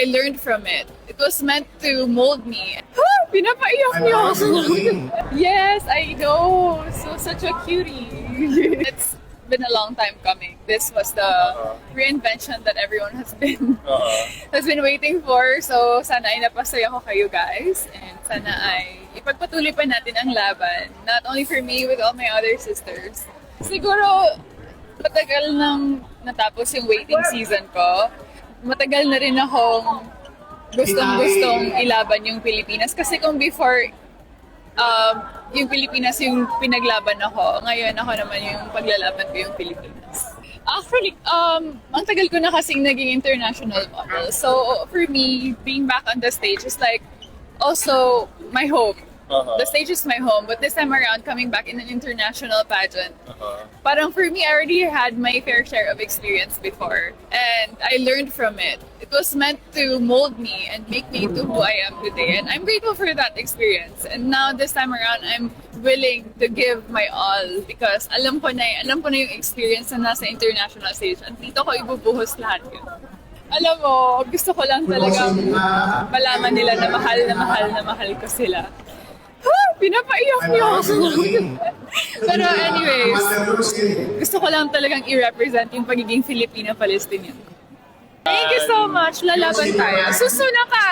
I learned from it. It was meant to mold me. Pinapaiyak niyo ako. Yes, I know. So, such a cutie. It's been a long time coming. This was the reinvention that everyone has been waiting for. So, sana ay napasaya ko kayo guys. And sana ay ipagpatuloy pa natin ang laban. Not only for me, with all my other sisters. Siguro, matagal nang natapos yung waiting season ko. Matagal na rin akong gustong-gustong ilaban yung Pilipinas. Kasi kung before, yung Pilipinas yung pinaglaban ako, ngayon ako naman yung paglalaban ko yung Pilipinas. Actually, ang tagal ko na kasing naging international model. So, for me, being back on the stage is like also my home. The stage is my home, but this time around, coming back in an international pageant, parang for me, I already had my fair share of experience before, and I learned from it. It was meant to mold me and make me into who I am today, and I'm grateful for that experience. And now, this time around, I'm willing to give my all because alam ko na yung experience na nasa international stage, and dito ko ibubuhos lahat yun. Alam mo, gusto ko lang talagang malaman nila na mahal ko sila. Pinapaiyak niyo ako. Pero anyways, gusto ko lang talagang i-represent yung pagiging Filipina-Palestinian. Thank you so much. Lalaban tayo. Susuna ka!